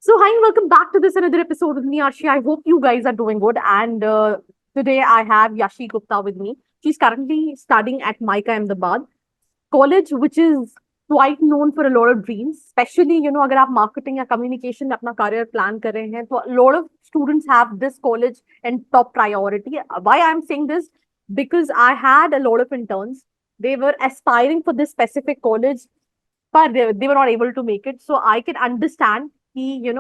So, hi and welcome back to this another episode with me, Arshi. I hope you guys are doing good. And today I have Yashi Gupta with me. She's currently studying at MICA Ahmedabad college, which is quite known for a lot of dreams. Especially, अगर आप marketing या communication में अपना career plan कर रहे हैं, तो a lot of students have this college in top priority. Why I'm saying this? Because I had a lot of interns. They were aspiring for this specific college, but they were not able to make it. So I can understand कि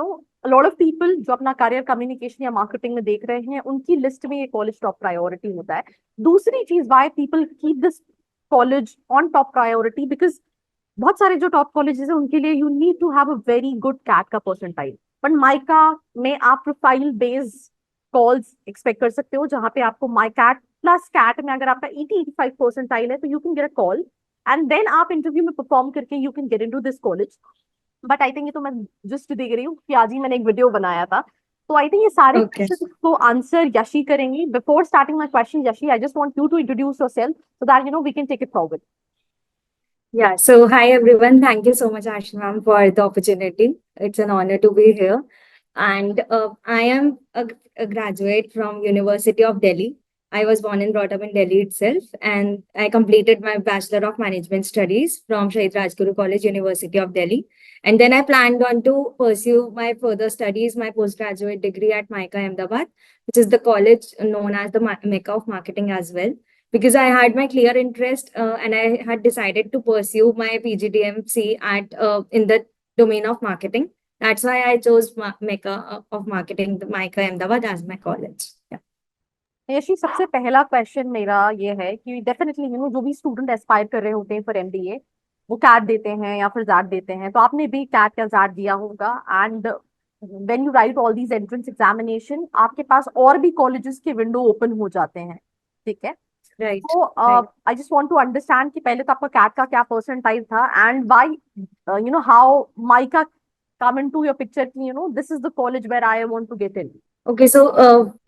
a lot of people जो अपना career communication या marketing में देख रहे हैं उनकी list में ये कॉलेज टॉप प्रायोरिटी होता है. दूसरी चीज why people keep this college on top priority because बहुत सारे जो टॉप कॉलेजेस हैं उनके लिए you need to have a very good CAT का percentile. बट माइका में आप प्रोफाइल बेस्ड कॉल्स एक्सपेक्ट कर सकते हो जहां पे आपको माई कैट प्लस कैट में अगर आपका 80-85 परसेंटाइल है तो you can get a call and then आप इंटरव्यू में परफॉर्म करके you can get into this college. But I think ये तो मैं जस्ट देख रही हूँ कि आज ही मैंने एक वीडियो बनाया था. तो आई थिंक ये सारे Okay. क्वेश्चन को आंसर यशी करेंगी. Before starting my question Yashi I just want you to introduce yourself so that we can take it forward. Yeah. So, hi everyone. Thank you so much, Arshi ma'am, for the opportunity. It's an honor to be here. And I am a graduate from University of Delhi. I was born and brought up in Delhi itself, and I completed my Bachelor of Management Studies from Shahid Rajguru College, University of Delhi. And then I planned on to pursue my further studies, my postgraduate degree at MICA Ahmedabad, which is the college known as the Mecca of Marketing as well, because I had my clear interest and I had decided to pursue my PGDMC at in the domain of marketing. That's why I chose MECA of Marketing, the MICA Ahmedabad as my college. Yeah. Yeshi सबसे पहला question मेरा ये है कि definitely जो भी student Aspire कर रहे होते हैं फॉर एमबीए वो कैट देते हैं या फिर जैट देते हैं. तो आपने भी कैट या जैट दिया होगा and when you right all these entrance examination आपके पास और भी कॉलेजेस के विंडो ओपन हो जाते हैं. ठीक है. Right. तो I just want to understand कि पहले तो आपका कैट का क्या परसेंटाइल था and why how MICA come into your picture कि this is the college where I want to get in. Okay, so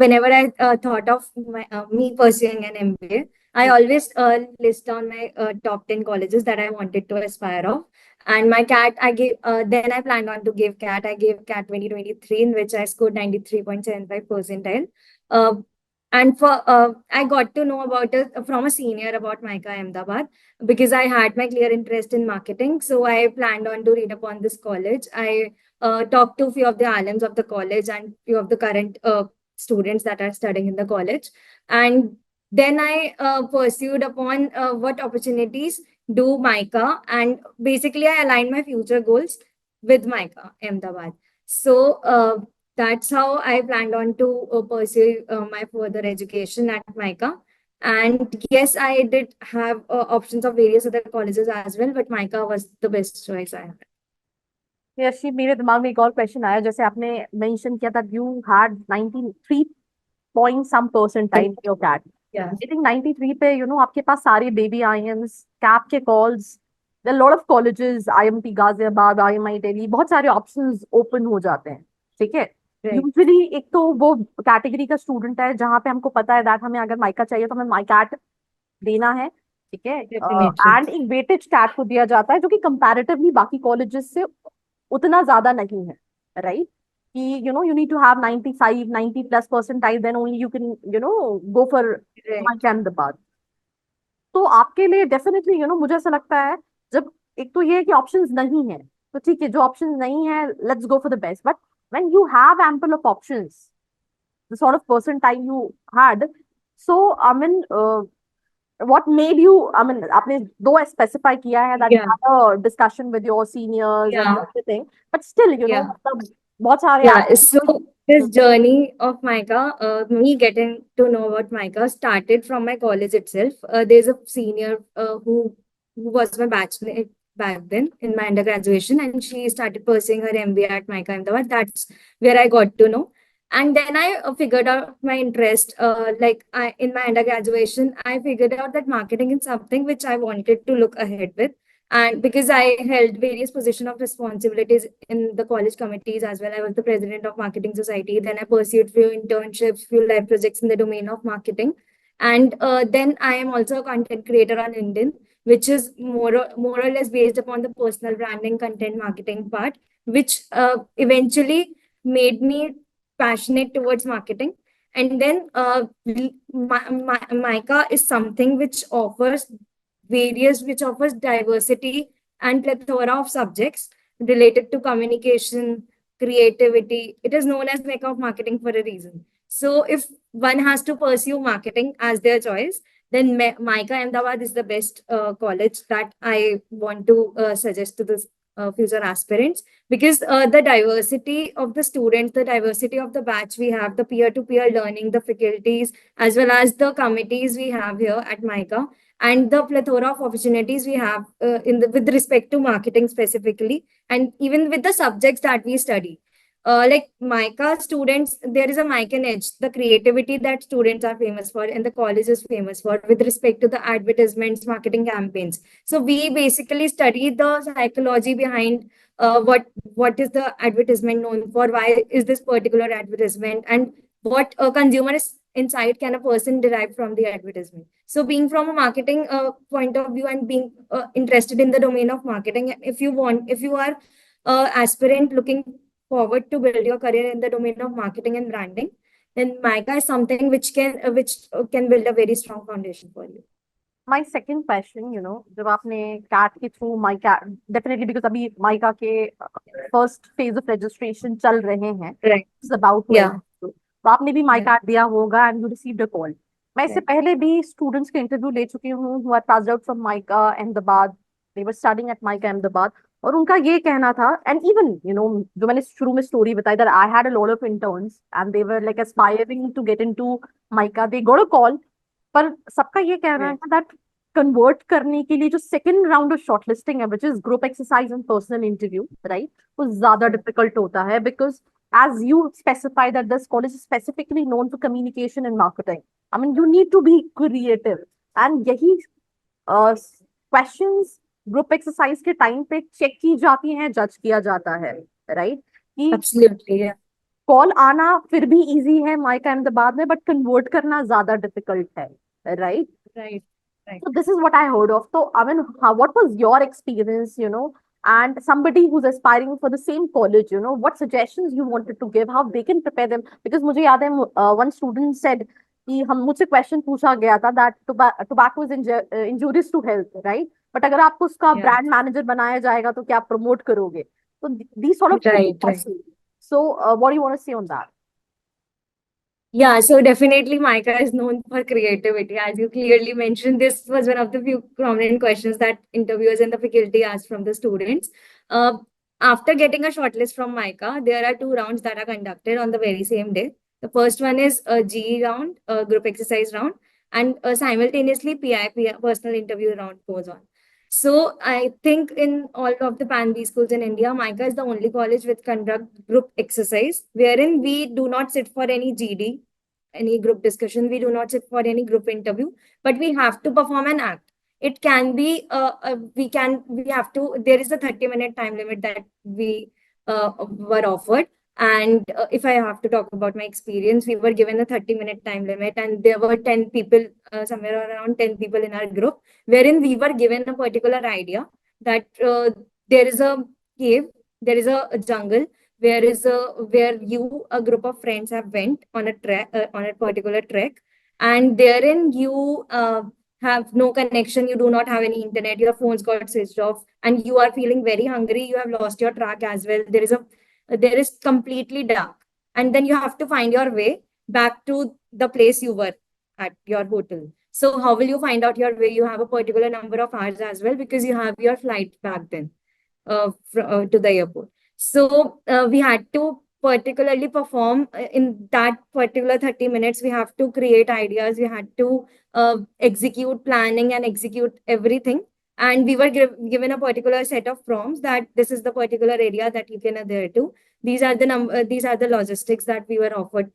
whenever I thought of me pursuing an MBA, I always list down my top 10 colleges that I wanted to aspire of. And my CAT, I gave, then I planned on to give CAT. I gave CAT 2023, in which I scored 93.75 percentile. Uh, and I got to know about it from a senior about MICA Ahmedabad because I had my clear interest in marketing. So I planned on to read upon this college. I talked to a few of the alums of the college and few of the current students that are studying in the college. And then I pursued upon what opportunities do MICA, and basically I aligned my future goals with MICA Ahmedabad. So that's how I planned on to pursue my further education at MICA. And yes, I did have options of various other colleges as well, but MICA was the best choice I had. Yeshi मेरे दिमाग में एक और question आया. जैसे आपने mention किया था you had 93 point some percentile your CAT. Yeah. I think 93 पे आपके पास सारे बेबी आईएम्स कैप के calls there lot of colleges IMT Ghaziabad IMI Delhi बहुत सारे ऑप्शंस ओपन हो जाते हैं. ठीक है. Right. यूजुअली एक तो वो कैटेगरी का स्टूडेंट है जहां पे हमको पता है दैट हमें अगर माइका चाहिए तो हमें माई कैट देना है. ठीक है. Definitely. एंड एक वेटेज कैट को दिया जाता है जो कि कंपैरेटिवली बाकी कॉलेजेस से उतना ज्यादा नहीं है. राइट. कि you need to have 95 90 plus percentile then only you can go for Right. MICA Ahmedabad. तो आपके लिए डेफिनेटली मुझे ऐसा लगता है जब एक तो ये है कि ऑप्शंस नहीं है तो ठीक है जो ऑप्शंस नहीं है let's go for the best. But when you have ample of options the sort of percentile you had so I mean what made you I mean आपने दो स्पेसिफाई किया है that you Yeah. had a discussion with your seniors and Yeah. everything but still Yeah. मतलब बहुत सारे Yeah. So this journey of MICA, me getting to know about MICA started from my college itself. There's a senior who was my batchmate back then in my undergraduation, and she started pursuing her MBA at MICA Ahmedabad. That's where I got to know. And then I figured out my interest. In my undergraduation, I figured out that marketing is something which I wanted to look ahead with. And because I held various position of responsibilities in the college committees as well, I was the president of Marketing Society. Then I pursued few internships, few live projects in the domain of marketing. And then I am also a content creator on LinkedIn, which is more or less based upon the personal branding content marketing part, which eventually made me passionate towards marketing. And then MICA is something which offers diversity and plethora of subjects related to communication, creativity. It is known as Mecca of Marketing for a reason. So if one has to pursue marketing as their choice, then MICA Ahmedabad is the best college that I want to suggest to the future aspirants, because the diversity of the students, the diversity of the batch we have, the peer-to-peer learning, the faculties, as well as the committees we have here at MICA, and the plethora of opportunities we have with respect to marketing specifically, and even with the subjects that we study. Like MICA students, there is a MICA edge, the creativity that students are famous for and the college is famous for with respect to the advertisements, marketing campaigns. So we basically study the psychology behind what is the advertisement known for, why is this particular advertisement, and what a consumer insight can a person derive from the advertisement. So being from a marketing point of view and being interested in the domain of marketing, if you are aspirant looking forward to build your career in the domain of marketing and branding, then MICA is something which can build a very strong foundation for you. My second question, जब आपने CAT के through MICA, definitely because अभी माइका के first phase of registration चल रहे हैं, Right. It's about to Yeah. तो आपने भी Yeah. माइका दिया होगा and you received a call. मैं इससे Right. पहले भी स्टूडेंट्स के इंटरव्यू ले चुकी हूँ who are passed out from MICA Ahmedabad, they were studying at MICA Ahmedabad, और उनका ये कहना था, एंड इवन जो मैंने शुरू में स्टोरी बताई that I had a lot of interns and they were like aspiring to get into MICA, they got a call, पर सबका ये कहना है दैट कन्वर्ट करने के लिए जो सेकंड राउंड ऑफ शॉर्टलिस्टिंग है which is group exercise and personal interview, right, वो ज्यादा डिफिकल्ट होता है because as you specify that this college is specifically known for communication and marketing. I mean, you need to be creative. And यही questions group exercise के time पे check की जाती हैं, judge किया जाता है, right? कि Absolutely. Yeah. कॉल आना फिर भी इजी है माइका अहमदाबाद में, बट कन्वर्ट करना ज्यादा डिफिकल्ट है, right? Right. Right. So this is what I heard of. So I mean, what was your experience, and somebody who's aspiring for the same college, what suggestions you wanted to give, how they can prepare them? Because मुझे याद है one student said कि हम मुझसे question पूछा गया था that tobacco is injurious to health, right? But अगर आपको उसका Yeah. ब्रांड मैनेजर बनाया जाएगा तो क्या आप प्रमोट करोगे? So these sort of Right. Right. questions. So what do you want to say on that? Yeah, so definitely MICA is known for creativity. As you clearly mentioned, this was one of the few prominent questions that interviewers and the faculty asked from the students. After getting a shortlist from MICA, there are 2 rounds that are conducted on the very same day. The first one is a GE round, a group exercise round, and simultaneously PI, personal interview round goes on. So I think in all of the PAN-B schools in India, MICA is the only college which conduct group exercise, wherein we do not sit for any GD, any group discussion. We do not sit for any group interview, but we have to perform an act. It can be, there is a 30-minute time limit that we were offered. And if I have to talk about my experience, we were given a 30-minute time limit, and there were 10 people, somewhere around 10 people in our group, wherein we were given a particular idea that there is a cave, there is a jungle, where a group of friends have went on a particular trek, and therein you have no connection, you do not have any internet, your phones got switched off, and you are feeling very hungry, you have lost your track as well. There is completely dark, and then you have to find your way back to the place you were at your hotel. So how will you find out your way? You have a particular number of hours as well, because you have your flight back then to the airport. So we had to particularly perform in that particular 30 minutes. We have to create ideas, we had to execute planning and execute everything. And we were given a particular set of prompts that this is the particular area that you can adhere to. These are the logistics that were offered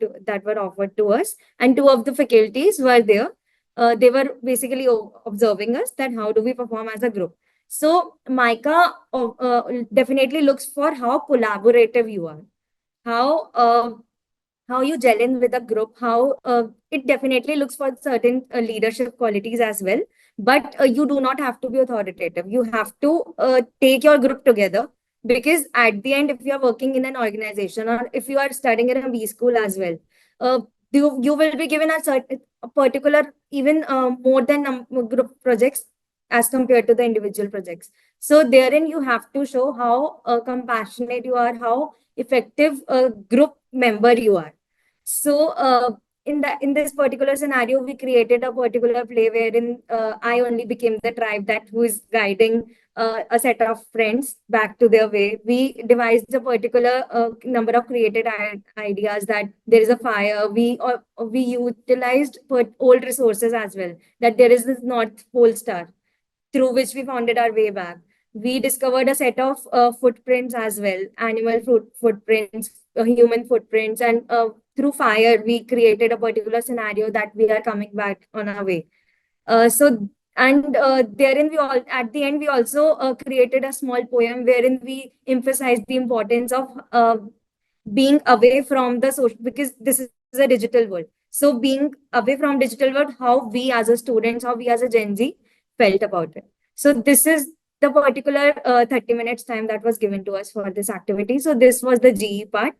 to us. And 2 of the faculties were there. They were basically observing us that how do we perform as a group. So MICA definitely looks for how collaborative you are, how you gel in with a group, how it definitely looks for certain leadership qualities as well. But you do not have to be authoritative. You have to take your group together. Because at the end, if you are working in an organization or if you are studying in a B school as well, uh, you will be given a particular, even more than group projects as compared to the individual projects. So therein you have to show how compassionate you are, how effective a group member you are. So in this particular scenario, we created a particular play wherein I only became the tribe that who is guiding a set of friends back to their way. We devised a particular number of created ideas, that there is a fire. We utilized old resources as well. That there is this North Pole star through which we founded our way back. We discovered a set of footprints as well, animal footprints, human footprints, and through fire, we created a particular scenario that we are coming back on our way. So and therein we all at the end we also created a small poem wherein we emphasized the importance of being away from the social, because this is a digital world. So being away from digital world, how we as a students, how we as a Gen Z felt about it. So this is the particular 30 minutes time that was given to us for this activity. So this was the GE part.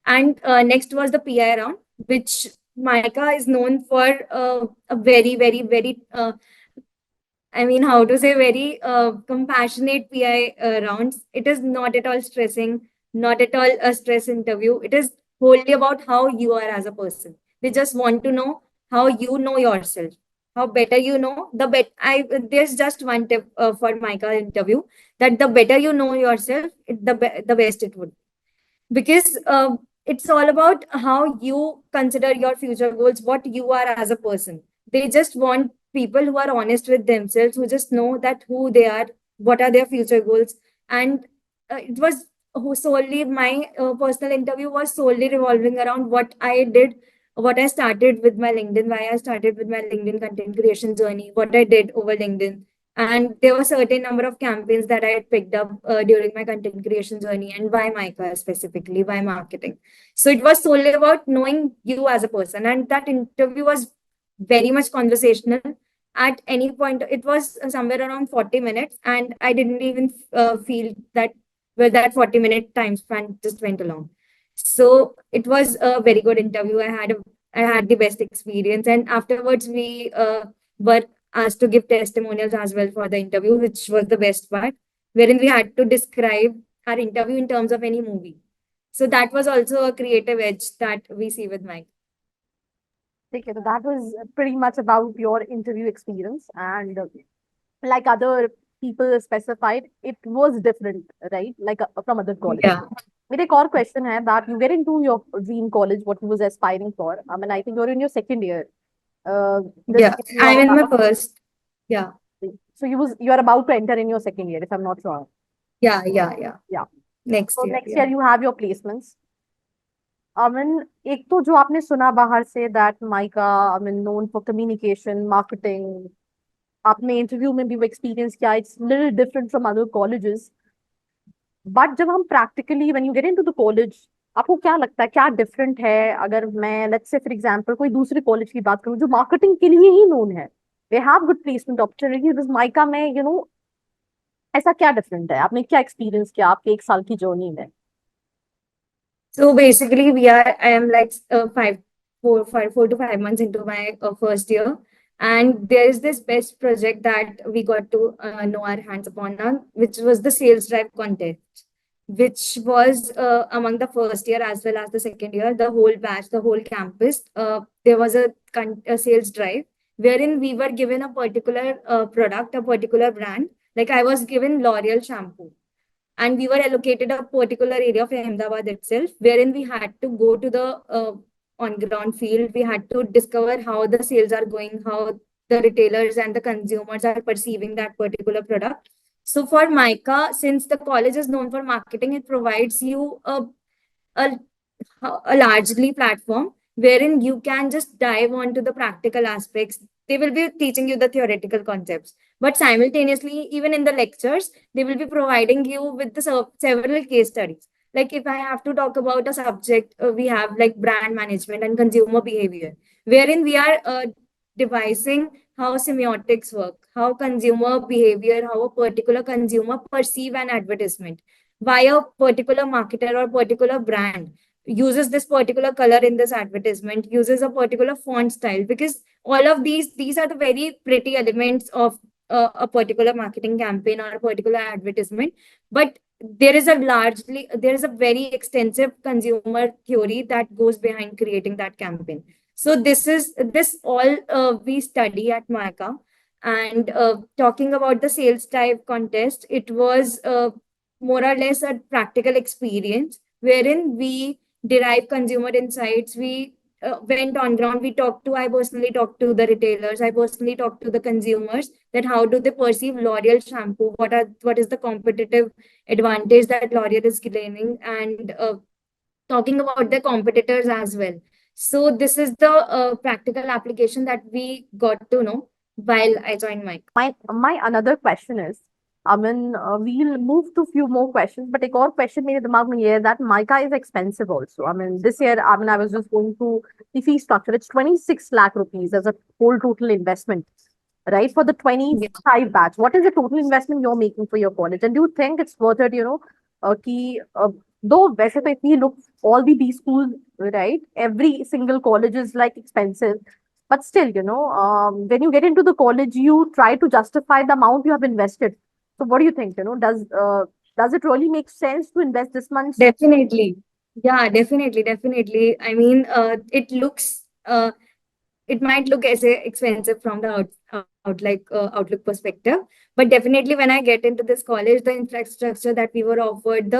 And next was the PI round, which MICA is known for a very, very, very, I mean, how to say, very compassionate PI rounds. It is not at all stressing, not at all a stress interview. It is wholly about how you are as a person. They just want to know how you know yourself. How better you know, the bet. There's just one tip for MICA interview, that the better you know yourself, the best it would, because it's all about how you consider your future goals, what you are as a person. They just want people who are honest with themselves, who just know that who they are, what are their future goals. And it was solely my personal interview was solely revolving around what I did, what I started with my LinkedIn, why I started with my LinkedIn content creation journey, what I did over LinkedIn. And there were certain number of campaigns that I had picked up during my content creation journey, and why MICA specifically, why marketing. So it was solely about knowing you as a person. And that interview was very much conversational. At any point, it was somewhere around 40 minutes, and I didn't even feel that, well, that 40-minute time span just went along. So it was a very good interview. I had the best experience, and afterwards we were asked to give testimonials as well for the interview, which was the best part, wherein we had to describe our interview in terms of any movie. So that was also a creative edge that we see with Mike. Okay, so that was pretty much about your interview experience. And like other people specified, it was different, right? Like from other colleges. Yeah, मेरा एक और question है that you get into your dream college, what you was aspiring for. I mean, I think you're in your second year. This yeah. year you I'm are in my about, first. Yeah, so you are about to enter in your second year, if I'm not wrong. yeah. Yeah. Next So year, next yeah. year you have your placements. I mean, एक तो जो आपने सुना बाहर से that MICA, I mean, known for communication, marketing. आपने interview में भी वो एक्सपीरियंस किया. It's little different from other colleges. But जब हम practically when you get into the college, आपको क्या लगता है क्या डिफरेंट है? अगर मैं लेट्स से फॉर एग्जांपल कोई दूसरे कॉलेज की बात करूं जो मार्केटिंग के लिए ही नोन है, they have good placement opportunities, this mica में ऐसा क्या डिफरेंट है? आपने क्या एक्सपीरियंस किया आपके एक साल की जर्नी में? So basically, I am like 4 to 5 months into my first year. And there is this best project that we got to know our hands upon on, which was the sales drive contest, which was among the first year as well as the second year, the whole batch, the whole campus. There was a sales drive wherein we were given a particular product, a particular brand. Like I was given L'Oreal shampoo, and we were allocated a particular area of Ahmedabad itself, wherein we had to go to the on ground field. We had to discover how the sales are going, how the retailers and the consumers are perceiving that particular product. So for MICA, since the college is known for marketing, it provides you a, a largely platform wherein you can just dive onto the practical aspects. They will be teaching you the theoretical concepts, but simultaneously, even in the lectures, they will be providing you with the several case studies. Like if I have to talk about a subject, we have like brand management and consumer behavior, wherein we are devising how semiotics work, how consumer behavior, how a particular consumer perceive an advertisement, why a particular marketer or particular brand uses this particular color in this advertisement, uses a particular font style, because all of these are the very pretty elements of a particular marketing campaign or a particular advertisement. But there is a very extensive consumer theory that goes behind creating that campaign. So this all we study at MICA. And talking about the sales type contest, it was more or less a practical experience wherein we derive consumer insights. We went on ground. I personally talked to the retailers. I personally talked to the consumers, that how do they perceive L'Oreal shampoo? What is the competitive advantage that L'Oreal is gaining? And talking about the competitors as well. So this is the practical application that we got to know while I joined Mike. My another question is, I mean, we'll move to few more questions, but एक और question मेरे दिमाग में ये है that MICA is expensive also. I mean, this year, I mean, I was just going through the fee structure. It's 26 lakh rupees as a whole total investment, right? For the Yeah. 25 batch. What is the total investment you're making for your college? And do you think it's worth it, कि though वैसे तो if we look all the B schools, right? Every single college is like expensive. But still, when you get into the college, you try to justify the amount you have invested. So what do you think? Does it really make sense to invest this much? Definitely. Yeah, definitely. I mean, it might look as expensive from the outlook perspective, but definitely when I get into this college, the infrastructure that we were offered,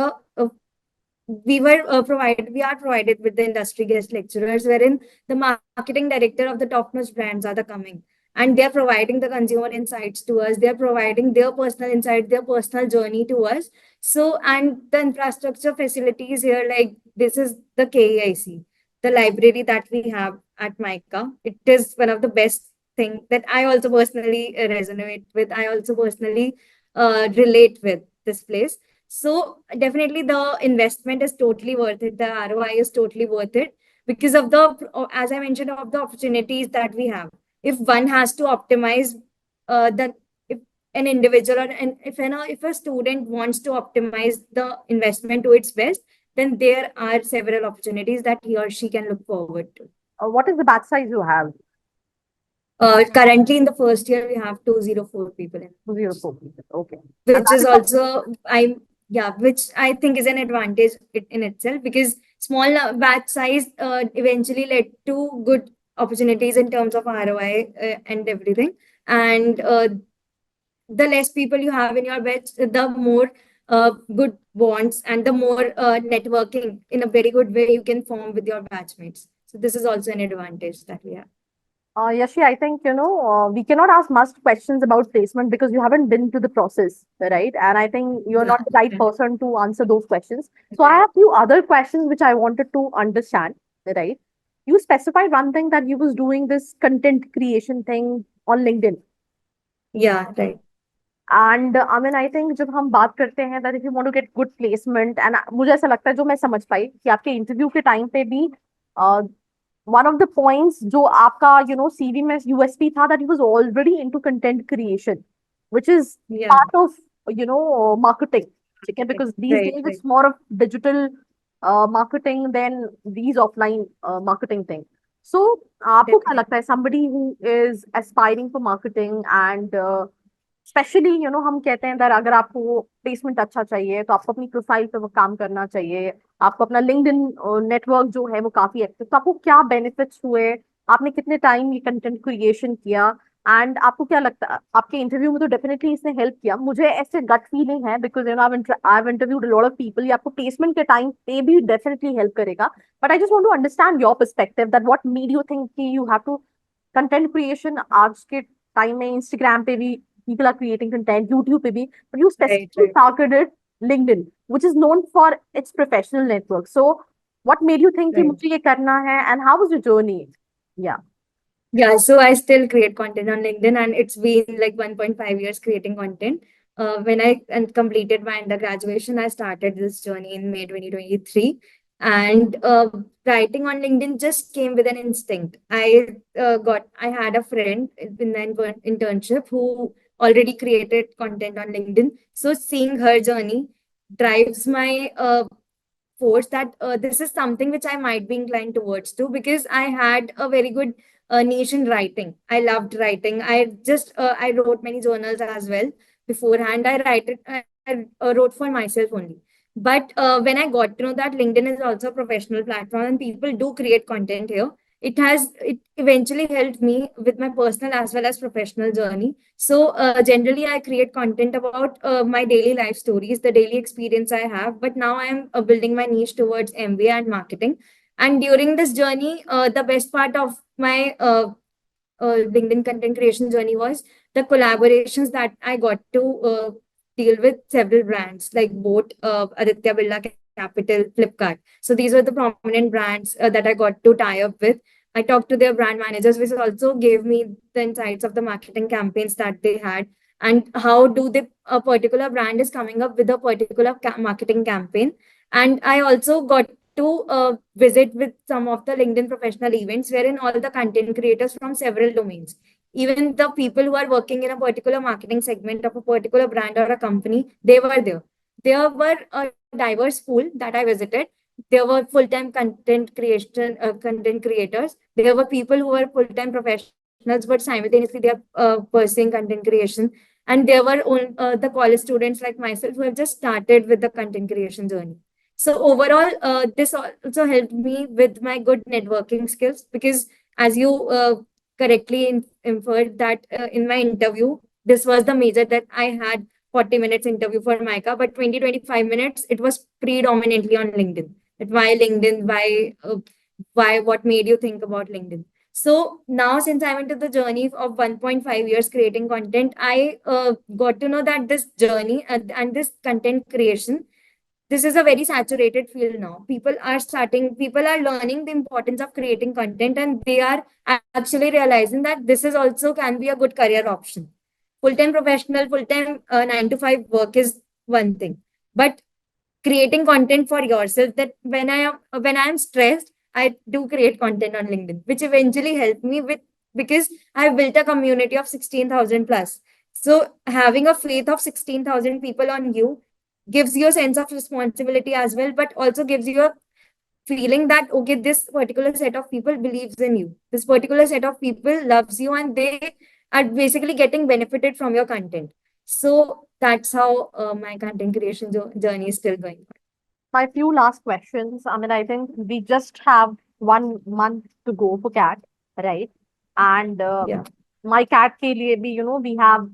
we are provided with the industry guest lecturers, wherein the marketing director of the top-notch brands are the coming, and they're providing the consumer insights to us. They're providing their personal insight, their personal journey to us. So, and the infrastructure facilities here, like this is the KEIC, the library that we have at MICA. It is one of the best thing that I also personally resonate with. I also personally relate with this place. So definitely the investment is totally worth it. The ROI is totally worth it because of as I mentioned, of the opportunities that we have. If one has to optimize if an individual if a student wants to optimize the investment to its best, then there are several opportunities that he or she can look forward to. What is the batch size you have? Currently in the first year, we have 204 people in. 204 people. Okay. Which is also, which I think is an advantage in itself, because small batch size eventually led to good opportunities in terms of ROI and everything. And the less people you have in your batch, the more good bonds and the more networking in a very good way you can form with your batchmates. So this is also an advantage that we have. Yashi, I think, we cannot ask much questions about placement because you haven't been to the process, right? And I think you're not the right person to answer those questions. So I have few other questions which I wanted to understand, right? You specified one thing that you was doing this content creation thing on LinkedIn. Yeah, right. And I mean, I think जब हम बात करते हैं that if you want to get good placement, and मुझे ऐसा लगता है जो मैं समझ पाई कि आपके इंटरव्यू के टाइम पे भी one of the points जो आपका CV में USP था that he was already into content creation, which is part of marketing. ठीक है, because these days it's more of digital marketing than these offline marketing thing. So आपको क्या लगता है somebody who is aspiring for marketing and specially हम कहते हैं that अगर आपको प्लेसमेंट अच्छा चाहिए तो आपको अपनी प्रोफाइल पे वो काम करना चाहिए, आपको अपना लिंक्डइन नेटवर्क जो है वो काफी एक्टिव, तो आपको क्या बेनिफिट्स हुए, आपने कितने टाइम ये कंटेंट क्रिएशन किया, एंड आपको क्या लगता है आपके इंटरव्यू में तो डेफिनेटली इसने हेल्प किया, मुझे ऐसे गट फीलिंग है because I have interviewed a lot of people, ये आपको प्लेसमेंट के टाइम पे भी डेफिनेटली हेल्प करेगा, but I just want to understand your perspective that what made you think कि you have to content creation आज के टाइम में इंस्टाग्राम पे भी people are creating content, YouTube पे भी, but you specifically targeted LinkedIn, which is known for its professional network. So, what made you think कि मुझे ये करना है, and how was your journey? Yeah. Yeah, so I still create content on LinkedIn, and it's been like 1.5 years creating content. When I completed my undergraduation, I started this journey in May 2023. And writing on LinkedIn just came with an instinct. I had a friend in an internship who already created content on LinkedIn. So seeing her journey, drives my force that this is something which I might be inclined towards to, because I had a very good niche in writing. I loved writing. I wrote many journals as well beforehand. I wrote for myself only. But when I got to know that LinkedIn is also a professional platform and people do create content here, it eventually helped me with my personal as well as professional journey. So generally, I create content about my daily life stories, the daily experience I have. But now I am building my niche towards MBA and marketing. And during this journey, the best part of my LinkedIn content creation journey was the collaborations that I got to deal with several brands like both Aditya Birla Capital, Flipkart. So these were the prominent brands that I got to tie up with. I talked to their brand managers, which also gave me the insights of the marketing campaigns that they had, and how do they a particular brand is coming up with a particular marketing campaign. And I also got to visit with some of the LinkedIn professional events wherein all the content creators from several domains, even the people who are working in a particular marketing segment of a particular brand or a company, they were there. There were a diverse pool that I visited. There were full-time content creators. There were people who were full-time professionals, but simultaneously they are pursuing content creation. And there were the college students like myself who have just started with the content creation journey. So overall, this also helped me with my good networking skills, because as you correctly inferred that in my interview, this was the major that I had 40 minutes interview for MICA, but 20-25 minutes, it was predominantly on LinkedIn. That why LinkedIn, why, what made you think about LinkedIn? So now, since I went to the journey of 1.5 years creating content, I got to know that this journey and this content creation, this is a very saturated field now. People are learning the importance of creating content, and they are actually realizing that this is also can be a good career option. Full-time professional, full-time 9 to 5 work is one thing, but creating content for yourself, that when I am stressed, I do create content on LinkedIn, which eventually helped me with, because I've built a community of 16,000 plus. So having a faith of 16,000 people on you gives you a sense of responsibility as well, but also gives you a feeling that okay, this particular set of people believes in you, this particular set of people loves you, and they are basically getting benefited from your content. So that's how my content creation journey is still going on. My few last questions. I mean, I think we just have 1 month to go for CAT, right? And Yeah, my CAT के लिए भी, we have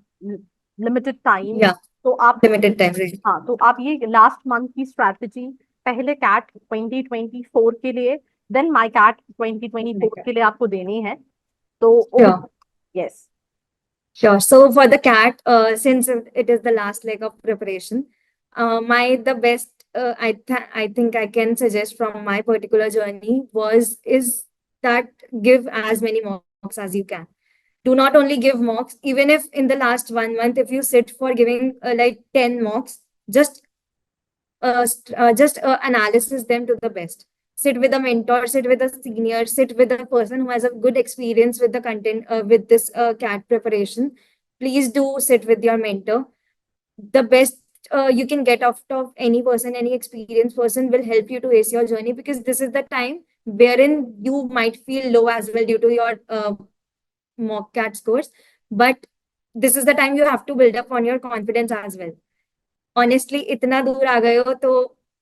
limited time. yeah, तो आप limited time, right? हाँ, तो आप ये last month की स्ट्रैटेजी पहले कैट 2024 के लिए, देन माई कैट 2024 के लिए आपको देनी है, तो over. Sure. Yes. Sure. So for the CAT, since it is the last leg of preparation, my the best I think I can suggest from my particular journey is that give as many mocks as you can. Do not only give mocks, even if in the last 1 month, if you sit for giving like 10 mocks, just analysis them to the best. Sit with a mentor, sit with a senior, sit with a person who has a good experience with the content, with this CAT preparation. Please do sit with your mentor. The best you can get out of any person, any experienced person, will help you to ace your journey, because this is the time wherein you might feel low as well due to your mock CAT scores. But this is the time you have to build up on your confidence as well. Honestly, इतना दूर आ गए हो तो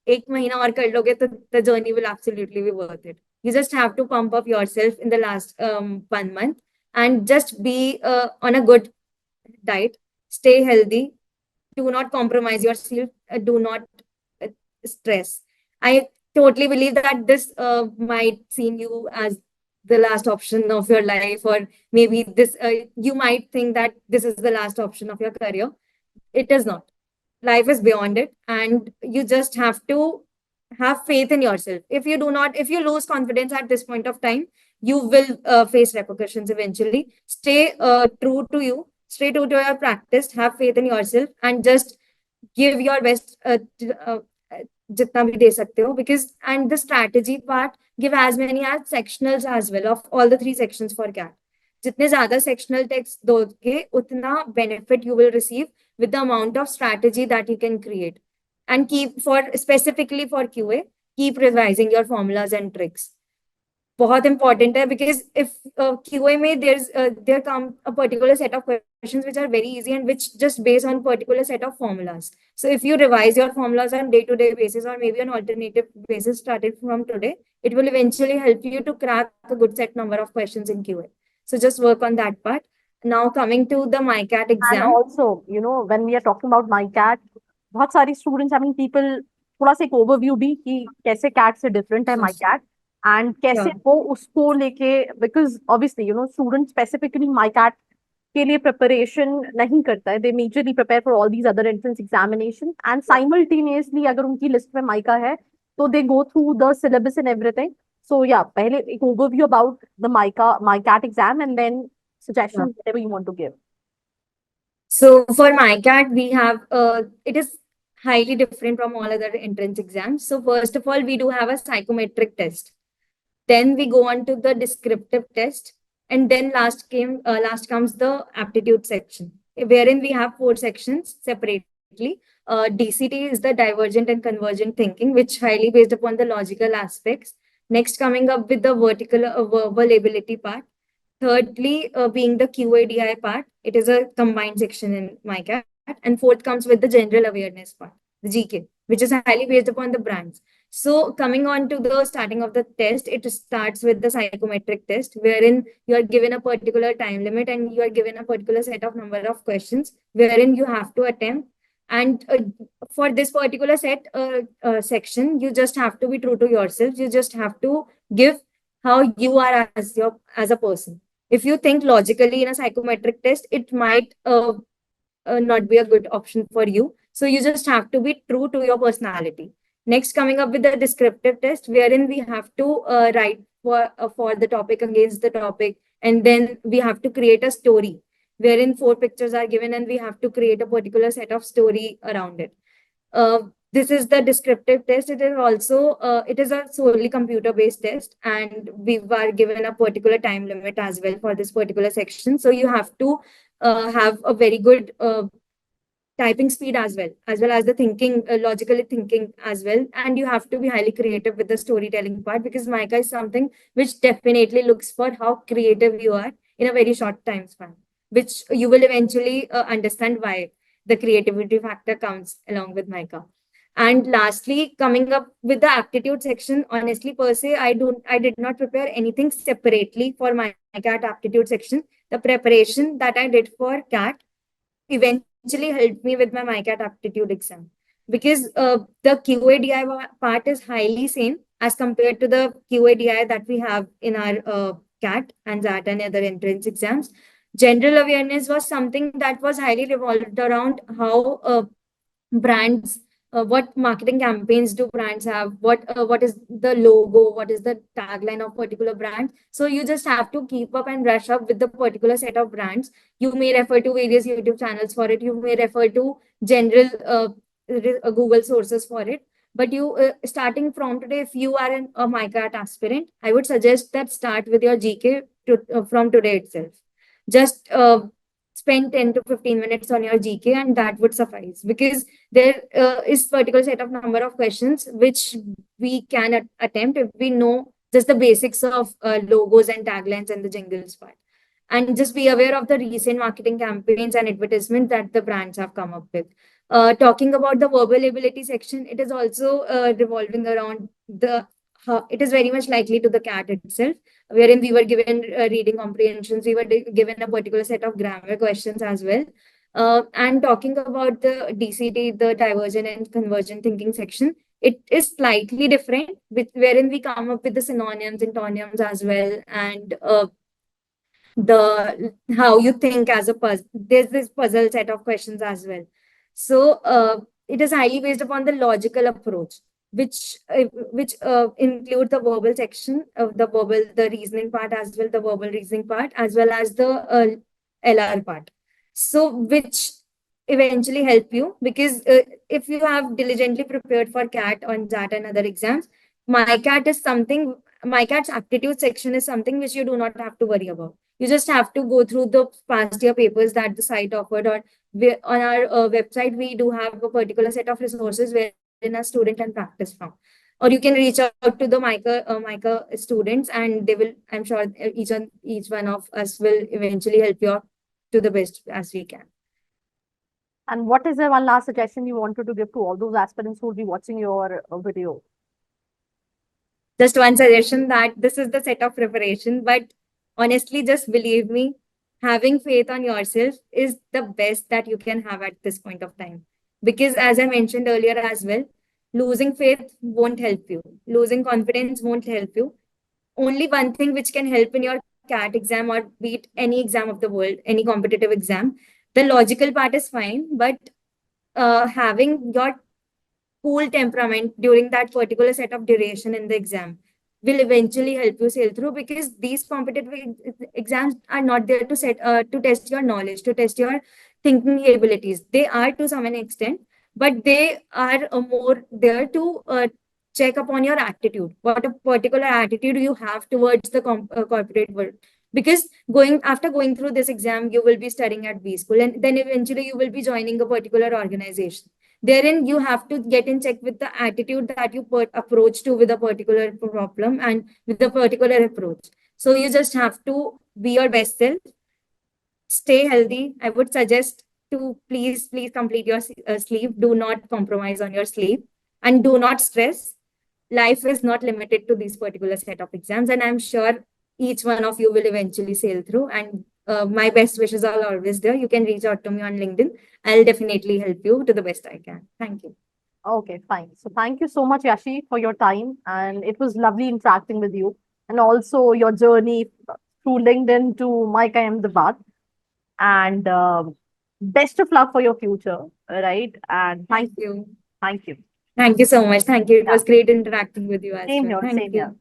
1 महीना और कर लोगे तो the journey will absolutely be worth it. You just have to pump up yourself in the last 1 month, and just be on a good diet, stay healthy, do not compromise yourself, do not uh, stress. I totally believe that this might seem you as the last option of your life, or maybe this you might think that this is the last option of your career. It is not. Life is beyond it, and you just have to have faith in yourself. If you lose confidence at this point of time, you will face repercussions eventually. Stay true to you, stay true to your practice, have faith in yourself, and just give your best jitna bhi de sakte ho, because and the strategy part, give as many as sectionals as well of all the 3 sections for CAT. जितने ज्यादा sectional text दोगे, उतना benefit you will receive with the amount of strategy that you can create. And specifically for QA, keep revising your formulas and tricks. बहुत important है, because if QA में there come a particular set of questions which are very easy and which just based on particular set of formulas. So if you revise your formulas on day-to-day basis or maybe on alternative basis started from today, it will eventually help you to crack a good set number of questions in QA. So just work on that part. Now coming to the MICAT And exam. also, when we are talking about MyCat, बहुत सारी students, I mean people, थोड़ा सा एक overview दी कि कैसे cat से different है MyCat and कैसे Sure. वो उसको लेके, because obviously student specifically MyCat के लिए प्रिपरेशन नहीं करता है, they majorly prepare for all these other entrance examination and simultaneously अगर उनकी लिस्ट में माइका है तो they go through the syllabus and everything. So या पहले एक overview about the MyCat exam and then Yeah. suggestions whatever you want to give. So for MICAT, we have it is highly different from all other entrance exams. So first of all, we do have a psychometric test. Then we go on to the descriptive test, and then last comes the aptitude section, wherein we have 4 sections separately. DCT is the divergent and convergent thinking, which highly based upon the logical aspects. Next, coming up with the verbal ability part. Thirdly, being the QADI part, it is a combined section in MICAT. And fourth comes with the general awareness part, the GK, which is highly based upon the brands. So coming on to the starting of the test, it starts with the psychometric test, wherein you are given a particular time limit and you are given a particular set of number of questions, wherein you have to attempt. And for this particular section, you just have to be true to yourself. You just have to give how you are as a person. If you think logically in a psychometric test, it might not be a good option for you. So you just have to be true to your personality. Next, coming up with the descriptive test, wherein we have to write for the topic, against the topic, and then we have to create a story, wherein 4 pictures are given, and we have to create a particular set of story around it. This is the descriptive test. It is also it is a solely computer based test, and we were given a particular time limit as well for this particular section. So you have to have a very good typing speed as well as the thinking, logically thinking as well. And you have to be highly creative with the storytelling part, because MICA is something which definitely looks for how creative you are in a very short time span, which you will eventually understand why the creativity factor comes along with MICA. And lastly, coming up with the aptitude section, honestly, per se, I did not prepare anything separately for my CAT aptitude section. The preparation that I did for CAT eventually helped me with my MICAT aptitude exam, because the QADI part is highly same as compared to the QADI that we have in our CAT and ZAT and other entrance exams. General awareness was something that was highly revolved around how brands, what marketing campaigns do brands have, what is the logo, what is the tagline of particular brand. So you just have to keep up and brush up with the particular set of brands. You may refer to various YouTube channels for it, you may refer to general Google sources for it. But you starting from today, if you are a MICAT aspirant, I would suggest that start with your GK from today itself. Just spend 10 to 15 minutes on your GK, and that would suffice, because there is particular set of number of questions which we can attempt if we know just the basics of logos and taglines and the jingles part. And just be aware of the recent marketing campaigns and advertisements that the brands have come up with. Talking about the verbal ability section, it is also revolving around it is very much likely to the CAT itself, wherein we were given reading comprehensions, we were given a particular set of grammar questions as well. And talking about the DCT, the divergent and convergent thinking section, it is slightly different, wherein we come up with the synonyms, antonyms as well, and the how you think as a puzzle. There's this puzzle set of questions as well. So it is highly based upon the logical approach, which include the verbal section of the reasoning part as well, the verbal reasoning part, as well as the LR part. So which eventually help you, because if you have diligently prepared for CAT on ZAT and other exams, MyCat's aptitude section is something which you do not have to worry about. You just have to go through the past year papers that the site offered, or on our website, we do have a particular set of resources where in a student and practice from. Or you can reach out to the MICA students, and they will, I'm sure each one of us will eventually help you out to the best as we can. And what is the one last suggestion you wanted to give to all those aspirants who will be watching your video? Just one suggestion, that this is the set of preparation, but honestly, just believe me, having faith on yourself is the best that you can have at this point of time. Because as I mentioned earlier as well, losing faith won't help you. Losing confidence won't help you. Only one thing which can help in your CAT exam, or beat any exam of the world, any competitive exam, the logical part is fine, but having your cool temperament during that particular set of duration in the exam will eventually help you sail through, because these competitive exams are not there to to test your knowledge, to test your thinking abilities. They are to some extent, but they are more there to check upon your attitude, what a particular attitude you have towards the corporate world. Because going through this exam, you will be studying at B school, and then eventually you will be joining a particular organization. Therein, you have to get in check with the attitude that you approach to with a particular problem and with a particular approach. So you just have to be your best self, stay healthy. I would suggest to please complete your sleep. Do not compromise on your sleep, and do not stress. Life is not limited to these particular set of exams, and I'm sure each one of you will eventually sail through. And my best wishes are always there. You can reach out to me on LinkedIn. I'll definitely help you to the best I can. Thank you. Okay, fine. So thank you so much, Yashi, for your time. And it was lovely interacting with you. And also your journey through LinkedIn to MICA Ahmedabad. And best of luck for your future, right? And Thank you. thank you. Thank you so much. Thank you. It Yeah. was great interacting with you as Same well. here, Thank same you. here.